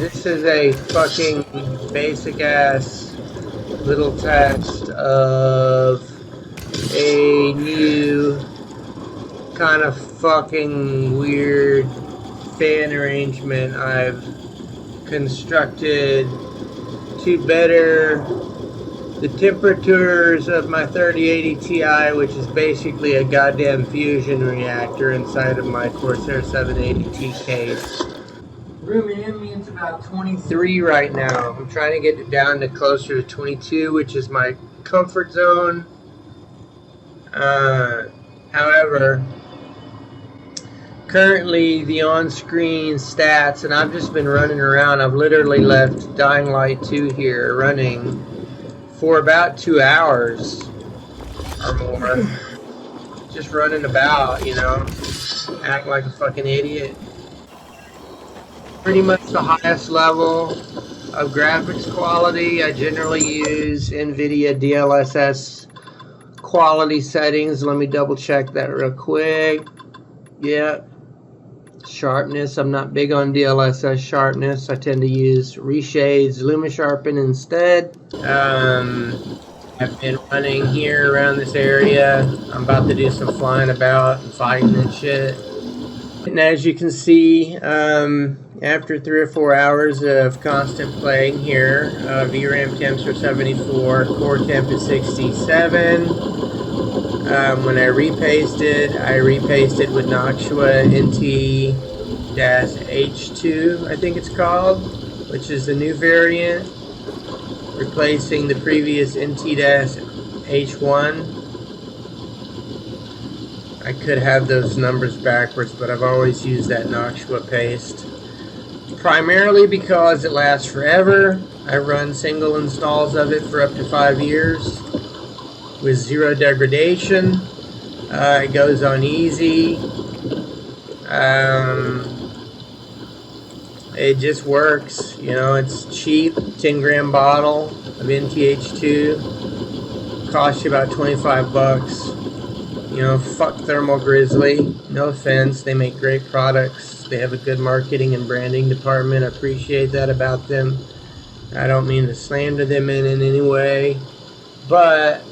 this is a fucking basic ass little test of a new kind of fucking weird fan arrangement I've constructed to better the temperatures of my 3080 Ti, which is basically a goddamn fusion reactor inside of my Corsair 780T case. Room ambient's about 23 right now. I'm trying to get it down to closer to 22, which is my comfort zone. However, currently the on-screen stats, and I've just been running around. I've literally left Dying Light 2 here running for about 2 hours or more. Just running about, you know, act like a fucking idiot. Pretty much the highest level of graphics quality. I generally use NVIDIA DLSS quality settings. Let me double check that real quick. Yep. Sharpness, I'm not big on DLSS sharpness. I tend to use reshades, LumaSharpen instead. I've been running here around this area. I'm about to do some flying about and fighting and shit. And as you can see, after 3 or 4 hours of constant playing here, VRAM temps are 74, core temp is 67. When I repasted with Noxua NT-H2, I think it's called, which is the new variant, replacing the previous NT-H1. I could have those numbers backwards, but I've always used that Noxua paste. Primarily because it lasts forever. I run single installs of it for up to 5 years with 0 degradation. It goes on easy. It just works. You know, it's cheap. 10-gram bottle of NT-H2 costs you about 25 bucks. You know, fuck Thermal Grizzly. No offense, they make great products. They have a good marketing and branding department. I appreciate that about them. I don't mean to slander them in any way, but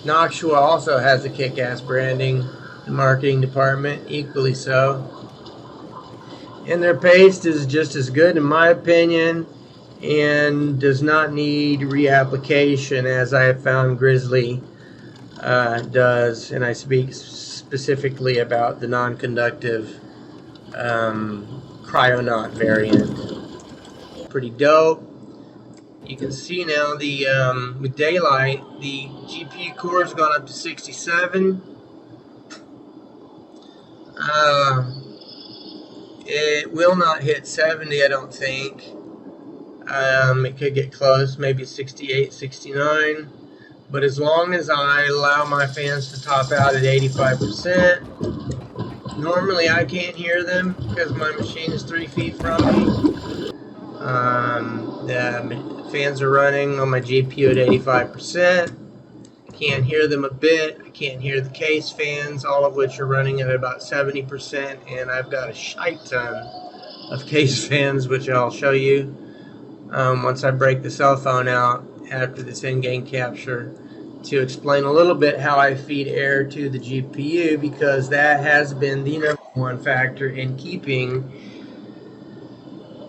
Noxua also has a kick-ass branding and marketing department, equally so. And their paste is just as good in my opinion and does not need reapplication as I have found Grizzly does, and I speak specifically about the non-conductive Cryonaut variant. Pretty dope. You can see now the with daylight, the GPU core has gone up to 67. It will not hit 70, I don't think. It could get close, maybe 68, 69. But as long as I allow my fans to top out at 85%, normally I can't hear them because my machine is 3 feet from me. The fans are running on my GPU at 85%. Can't hear them a bit. I can't hear the case fans, all of which are running at about 70%, and I've got a shite ton of case fans, which I'll show you once I break the cell phone out after this in-game capture, to explain a little bit how I feed air to the GPU, because that has been the #1 factor in keeping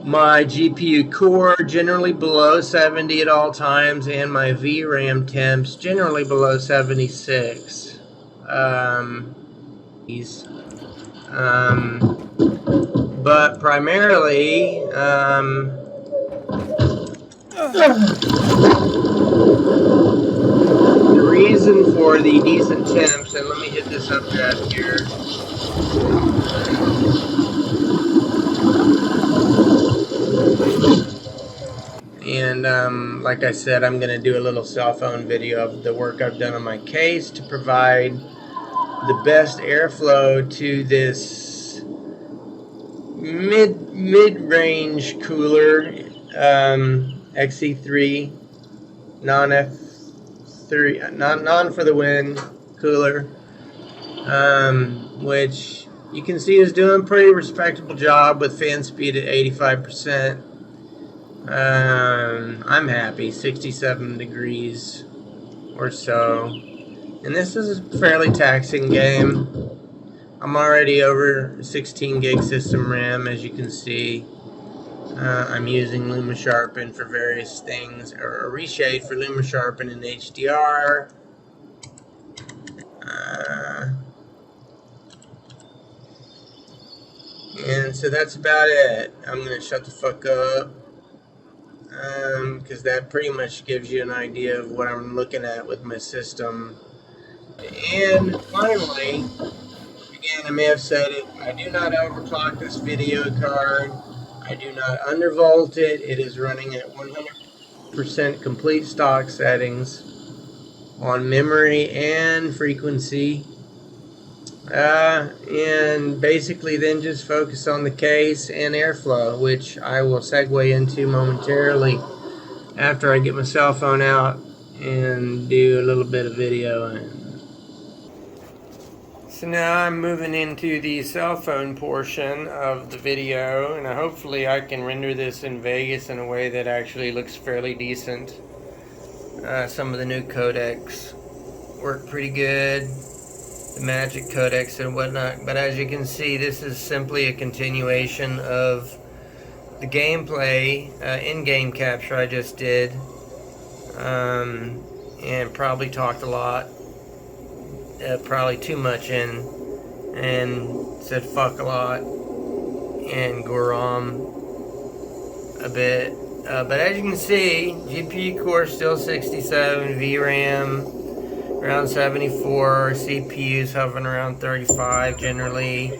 my GPU core generally below 70 at all times, and my VRAM temps generally below 76. But primarily, the reason for the decent temps, and let me hit this updraft here. And like I said, I'm going to do a little cell phone video of the work I've done on my case to provide the best airflow to this mid-range cooler, XC3 non for the win cooler, which you can see is doing a pretty respectable job with fan speed at 85%. I'm happy, 67 degrees or so. And this is a fairly taxing game. I'm already over 16 gig system RAM, as you can see. I'm using Luma Sharpen for various things, or a reshade for Luma Sharpen and HDR. And so that's about it. I'm going to shut the fuck up. Because that pretty much gives you an idea of what I'm looking at with my system. And finally, again, I may have said it, I do not overclock this video card. I do not undervolt it. It is running at 100% complete stock settings on memory and frequency. And basically then just focus on the case and airflow, which I will segue into momentarily after I get my cell phone out and do a little bit of video. So now I'm moving into the cell phone portion of the video, and hopefully I can render this in Vegas in a way that actually looks fairly decent. Some of the new codecs work pretty good, the magic codecs and whatnot, but as you can see, this is simply a continuation of the gameplay, in-game capture I just did, and probably talked a lot, probably too much in, and said fuck a lot, and GRAM a bit, but as you can see, GPU core still 67, VRAM around 74, CPU's hovering around 35 generally,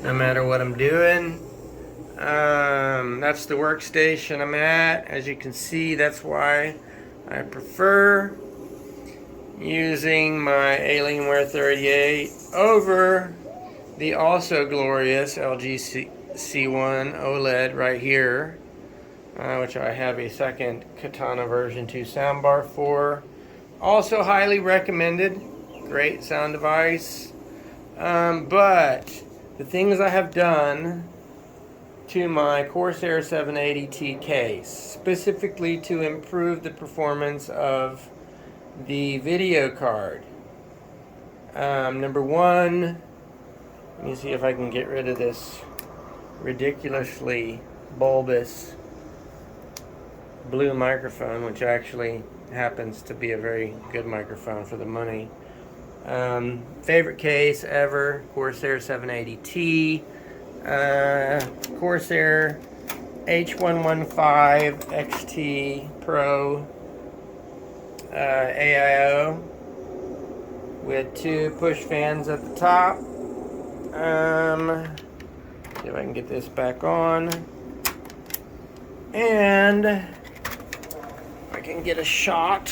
no matter what I'm doing. That's the workstation I'm at. As you can see, that's why I prefer using my Alienware 38 over the also glorious LG C1 OLED right here, which I have a second Katana version 2 soundbar for. Also highly recommended, great sound device. But the things I have done to my Corsair 780T case, specifically to improve the performance of the video card. Number one, let me see if I can get rid of this ridiculously bulbous blue microphone, which actually happens to be a very good microphone for the money. Favorite case ever, Corsair 780T, Corsair H115 XT Pro AIO with 2 push fans at the top. See if I can get this back on. And I can get a shot.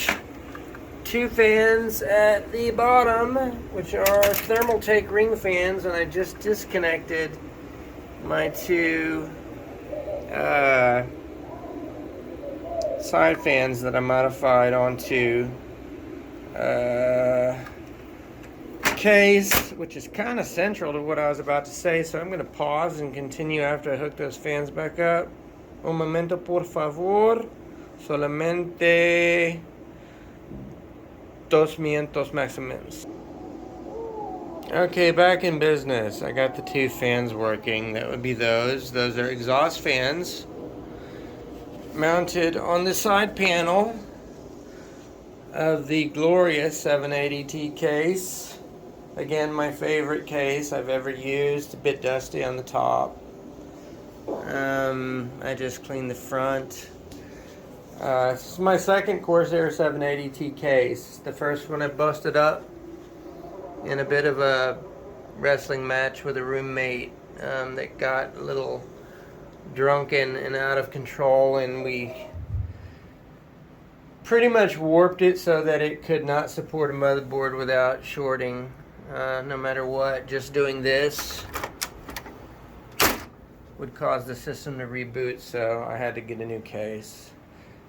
2 fans at the bottom, which are thermal take ring fans, and I just disconnected my 2 side fans that I modified onto case, which is kind of central to what I was about to say, so I'm going to pause and continue after I hook those fans back up. Un momento, por favor. Solamente 200 maximums. Okay, back in business. I got the 2 fans working. That would be those. Those are exhaust fans mounted on the side panel of the glorious 780T case. Again, my favorite case I've ever used. A bit dusty on the top. I just cleaned the front. This is my second Corsair 780T case. The first one I busted up in a bit of a wrestling match with a roommate that got a little drunken and out of control, and we pretty much warped it so that it could not support a motherboard without shorting, no matter what. Just doing this would cause the system to reboot, so I had to get a new case.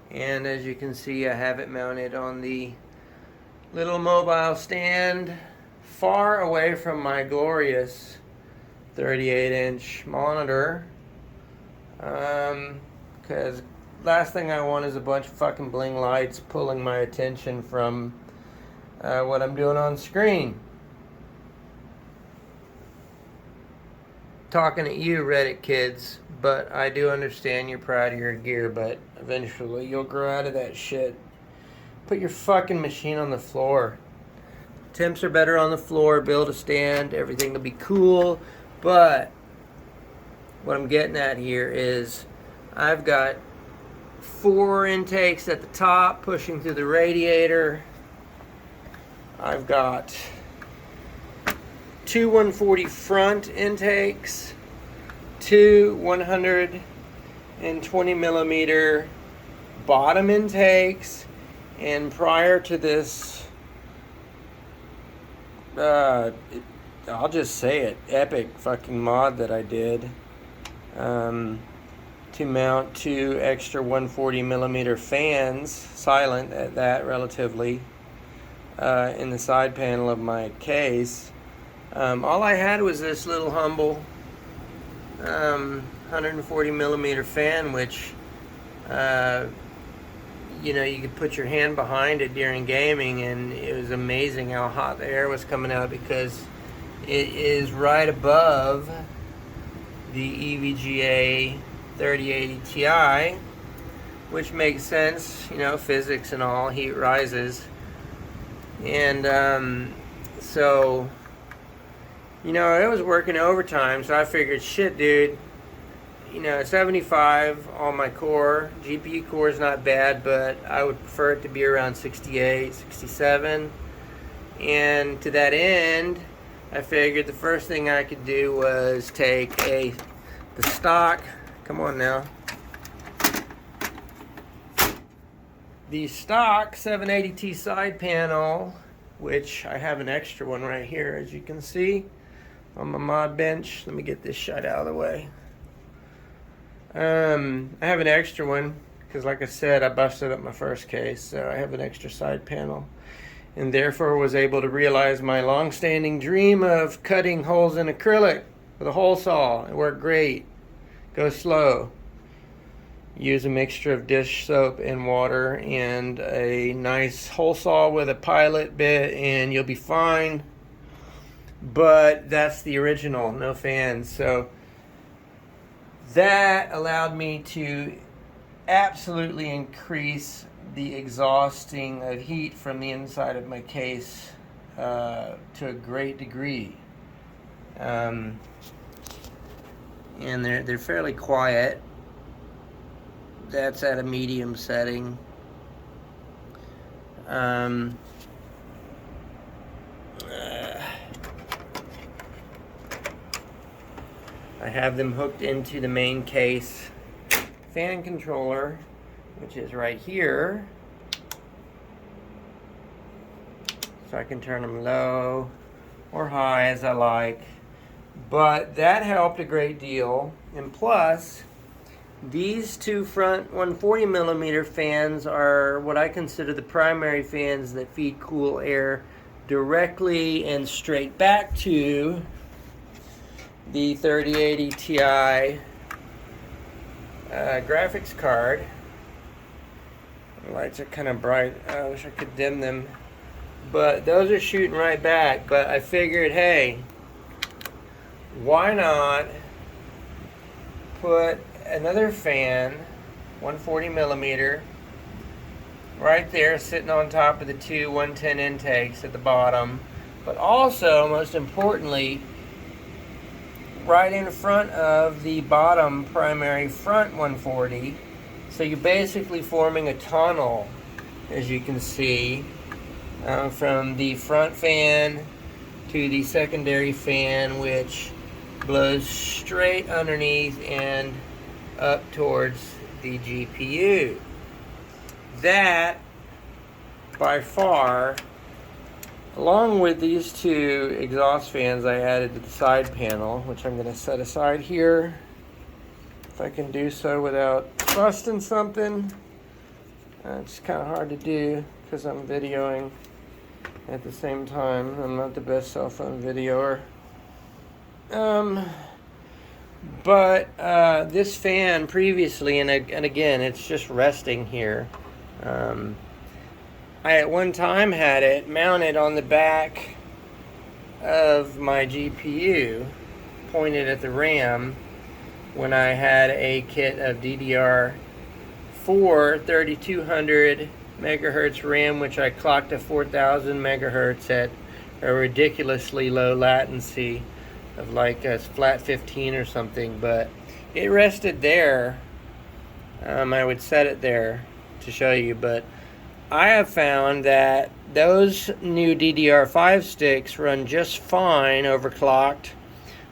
And as you can see, I have it mounted on the little mobile stand far away from my glorious 38-inch monitor, because last thing I want is a bunch of fucking bling lights pulling my attention from what I'm doing on screen. Talking at you, Reddit kids, but I do understand you're proud of your gear, but eventually you'll grow out of that shit. Put your fucking machine on the floor. Temps are better on the floor, build a stand, everything will be cool, but what I'm getting at here is I've got 4 intakes at the top pushing through the radiator. I've got 2 140 front intakes, 2 120 millimeter bottom intakes, and prior to this, I'll just say it, epic fucking mod that I did to mount 2 extra 140 millimeter fans, silent at that relatively, in the side panel of my case. All I had was this little humble 140 millimeter fan, which you know, you could put your hand behind it during gaming, and it was amazing how hot the air was coming out because it is right above the EVGA 3080 Ti, which makes sense, you know, physics and all, heat rises. And so, you know, it was working overtime, so I figured, shit, dude, you know, 75 on my core. GPU core is not bad, but I would prefer it to be around 68, 67. And to that end, I figured the first thing I could do was take the stock, come on now, the stock 780T side panel, which I have an extra one right here, as you can see on my mod bench. Let me get this shot out of the way. I have an extra one because, like I said, I busted up my first case, so I have an extra side panel, and therefore was able to realize my long-standing dream of cutting holes in acrylic with a hole saw. It worked great. Go slow. Use a mixture of dish soap and water and a nice hole saw with a pilot bit, and you'll be fine. But that's the original, no fans. So that allowed me to absolutely increase the exhausting of heat from the inside of my case to a great degree. And they're fairly quiet. That's at a medium setting. I have them hooked into the main case fan controller, which is right here. So I can turn them low or high as I like. But that helped a great deal. And plus, these 2 front 140 millimeter fans are what I consider the primary fans that feed cool air directly and straight back to the 3080 Ti graphics card. The lights are kind of bright. I wish I could dim them. But those are shooting right back. But I figured, hey, why not put another fan, 140 millimeter, right there sitting on top of the 2 110 intakes at the bottom, but also, most importantly, right in front of the bottom primary front 140. So you're basically forming a tunnel, as you can see, from the front fan to the secondary fan, which blows straight underneath and up towards the GPU. That, by far, along with these 2 exhaust fans I added to the side panel, which I'm going to set aside here, if I can do so without busting something. It's kind of hard to do because I'm videoing at the same time. I'm not the best cell phone videoer. But this fan previously, and again, it's just resting here. I at one time had it mounted on the back of my GPU, pointed at the RAM, when I had a kit of DDR4 3200 megahertz RAM, which I clocked to 4000 megahertz at a ridiculously low latency of like a flat 15 or something. But it rested there. I would set it there to show you, but I have found that those new DDR5 sticks run just fine overclocked,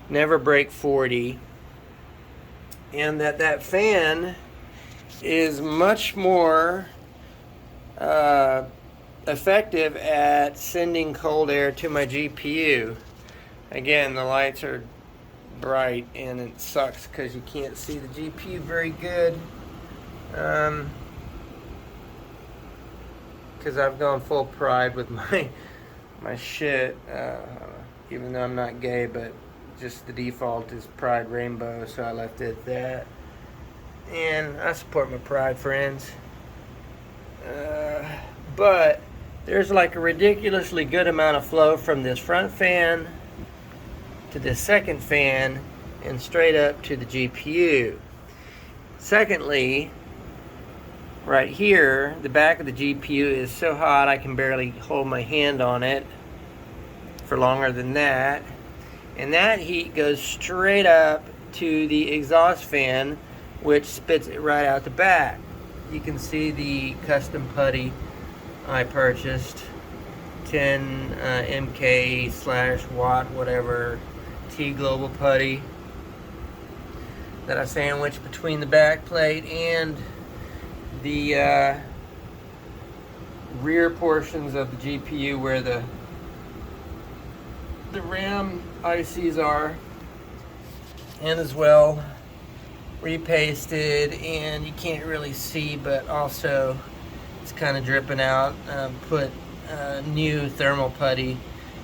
never break 40, and that fan is much more effective at sending cold air to my GPU. Again, the lights are bright and it sucks because you can't see the GPU very good. Because I've gone full pride with my shit, even though I'm not gay, but just the default is Pride Rainbow, so I left it at that. And I support my pride, friends. But there's like a ridiculously good amount of flow from this front fan to this second fan and straight up to the GPU. Secondly, right here, the back of the GPU is so hot I can barely hold my hand on it for longer than that. And that heat goes straight up to the exhaust fan, which spits it right out the back. You can see the custom putty I purchased, 10 MK/watt whatever T Global putty that I sandwiched between the back plate and the rear portions of the GPU where the RAM ICs are, and as well repasted, and you can't really see, but also it's kind of dripping out. Put new thermal putty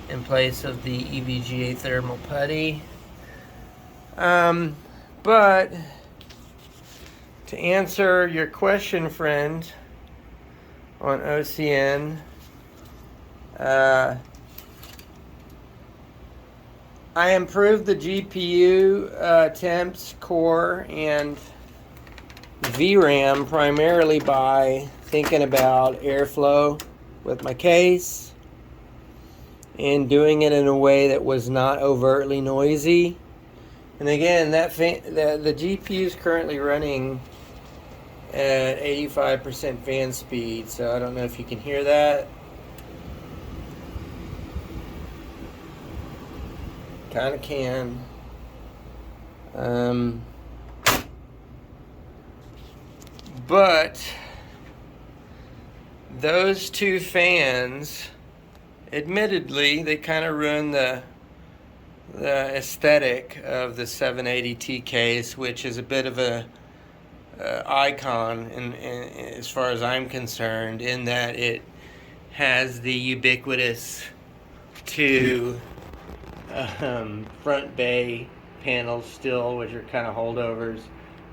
in place of the EVGA thermal putty. But to answer your question, friend, on OCN, I improved the GPU temps, core, and VRAM primarily by thinking about airflow with my case and doing it in a way that was not overtly noisy. And again, the GPU is currently running at 85% fan speed, so I don't know if you can hear that. Kind of can. But those two fans, admittedly, they kind of ruin the aesthetic of the 780T case, which is a bit of a icon in as far as I'm concerned, in that it has the ubiquitous two front bay panels still, which are kind of holdovers.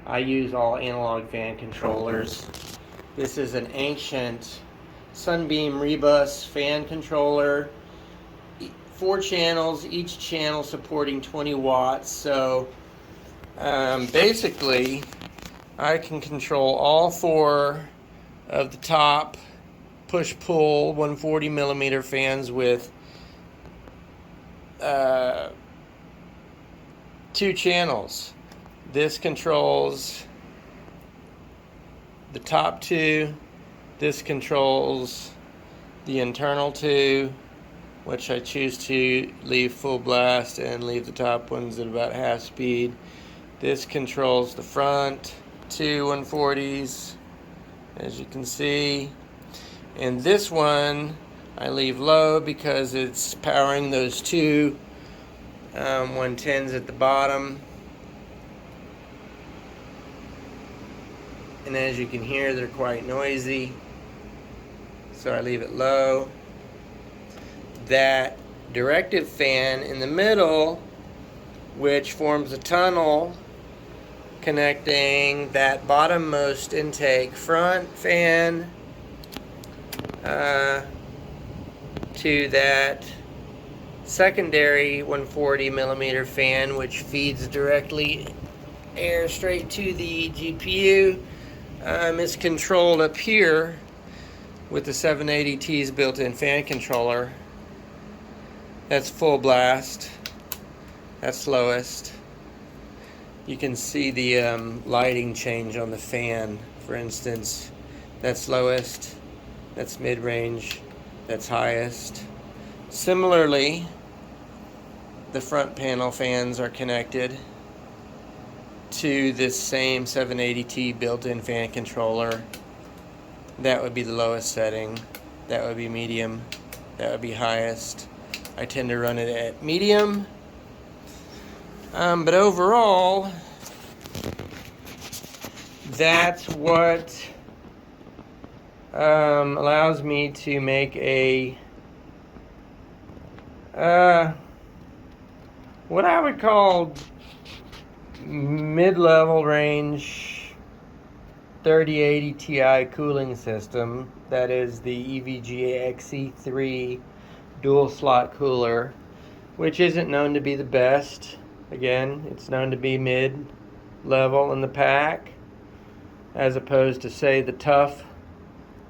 I use all analog fan controllers. This is an ancient Sunbeam Rebus fan controller, 4 channels, each channel supporting 20 watts. So basically I can control all 4 of the top push-pull 140 millimeter fans with 2 channels. This controls the top 2. This controls the internal 2, which I choose to leave full blast and leave the top ones at about half speed. This controls the front 2 140s, as you can see. And this one I leave low because it's powering those 2 110s at the bottom. And as you can hear, they're quite noisy, so I leave it low. That directive fan in the middle, which forms a tunnel connecting that bottommost intake front fan to that secondary 140 millimeter fan, which feeds directly air straight to the GPU. It's controlled up here with the 780T's built-in fan controller. That's full blast. That's lowest. You can see the lighting change on the fan. For instance, that's lowest, that's mid-range, that's highest. Similarly, the front panel fans are connected to this same 780T built-in fan controller. That would be the lowest setting. That would be medium. That would be highest. I tend to run it at medium. But overall, that's what allows me to make a what I would call mid-level range 3080 Ti cooling system. That is the EVGA XC3 dual slot cooler, which isn't known to be the best. Again, it's known to be mid-level in the pack, as opposed to, say, the tough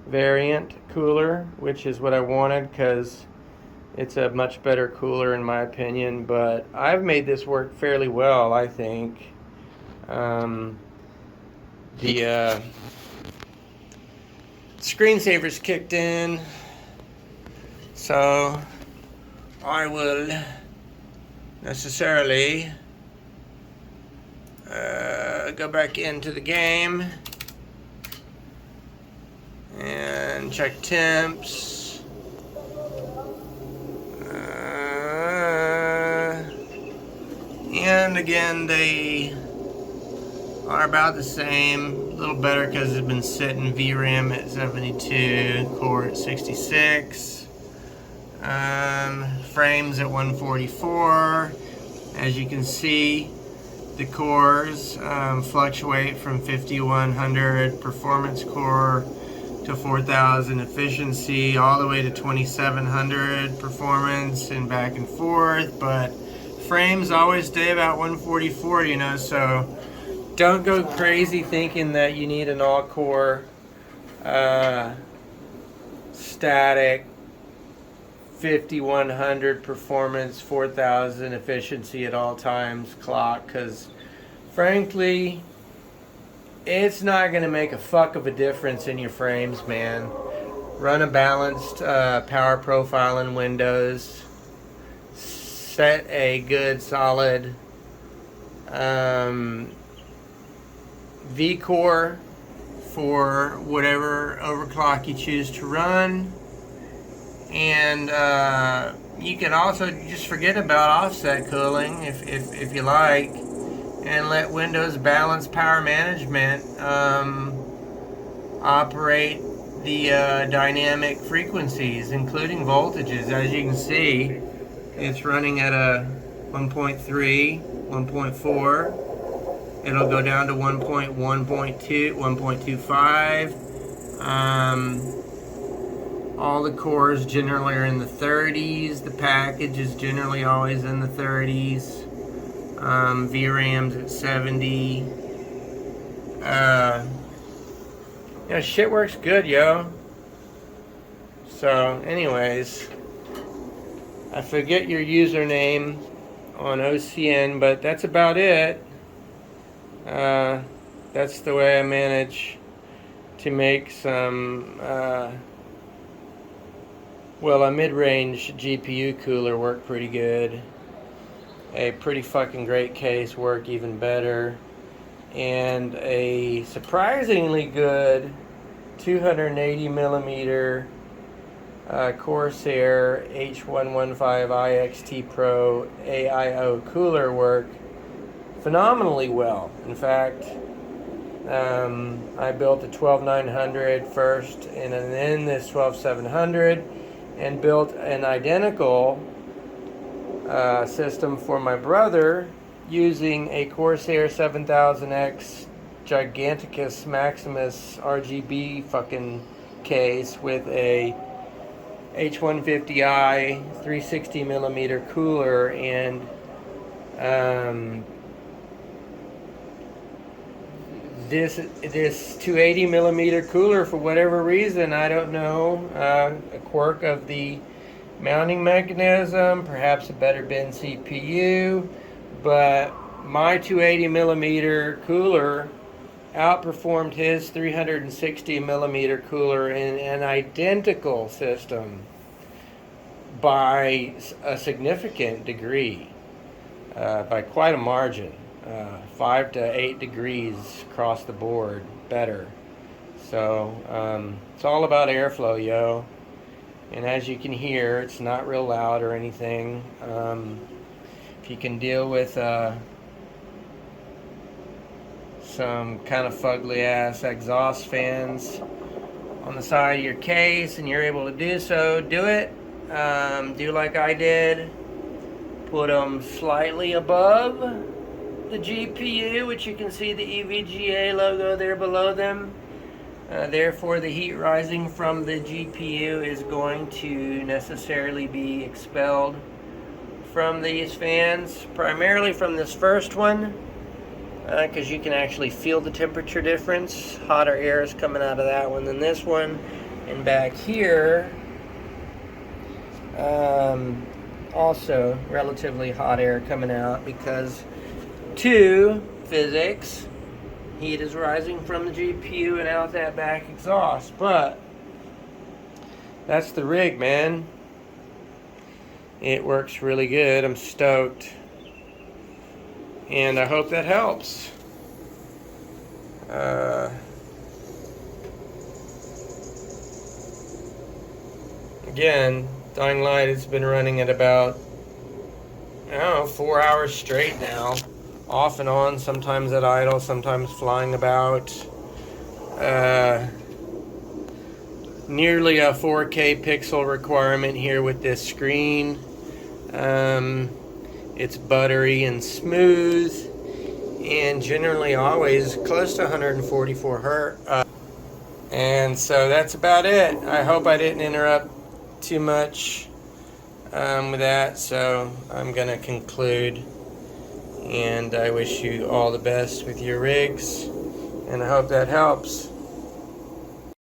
variant cooler, which is what I wanted because it's a much better cooler in my opinion. But I've made this work fairly well, I think. The screensaver's kicked in, so I will necessarily go back into the game and check temps. And again, they are about the same, a little better because it's been sitting VRAM at 72, core at 66, frames at 144. As you can see, the cores fluctuate from 5100 performance core to 4000 efficiency, all the way to 2700 performance and back and forth, but frames always stay about 144, you know, so don't go crazy thinking that you need an all-core static 5100 performance, 4000 efficiency at all times clock, because frankly it's not going to make a fuck of a difference in your frames, man. Run a balanced power profile in Windows, set a good solid V-core for whatever overclock you choose to run. And you can also just forget about offset cooling if you like, and let Windows Balance Power Management operate the dynamic frequencies, including voltages. As you can see, it's running at a 1.3, 1.4. It'll go down to 1.1.2, 1.25. All the cores generally are in the 30s. The package is generally always in the 30s. VRAM's at 70. Shit works good, yo. So, anyways, I forget your username on OCN, but that's about it. That's the way I manage to make some, a mid-range GPU cooler work pretty good. A pretty fucking great case work even better. And a surprisingly good 280 millimeter Corsair H115 IXT Pro AIO cooler work phenomenally well. In fact, I built a 12900 first and then this 12700, and built an identical system for my brother using a Corsair 7000X Giganticus Maximus RGB fucking case with a H150i 360 millimeter cooler, and this 280 millimeter cooler, for whatever reason, I don't know, a quirk of the mounting mechanism, perhaps a better bin CPU, but my 280 millimeter cooler outperformed his 360 millimeter cooler in an identical system by a significant degree, by quite a margin, 5 to 8 degrees across the board better. So it's all about airflow, yo. And as you can hear, it's not real loud or anything. If you can deal with some kind of fugly ass exhaust fans on the side of your case and you're able to do so, do it. Do like I did. Put them slightly above the GPU, which you can see the EVGA logo there below them. Therefore, the heat rising from the GPU is going to necessarily be expelled from these fans, primarily from this first one, because you can actually feel the temperature difference. Hotter air is coming out of that one than this one. And back here, also relatively hot air coming out, because physics, heat is rising from the GPU and out that back exhaust. But that's the rig, man. It works really good. I'm stoked, and I hope that helps. Again, Dying Light has been running at about, I don't know, 4 hours straight now, off and on, sometimes at idle, sometimes flying about. Nearly a 4K pixel requirement here with this screen. It's buttery and smooth, and generally always close to 144 hertz. And so that's about it. I hope I didn't interrupt too much with that, so I'm gonna conclude, and I wish you all the best with your rigs, and I hope that helps.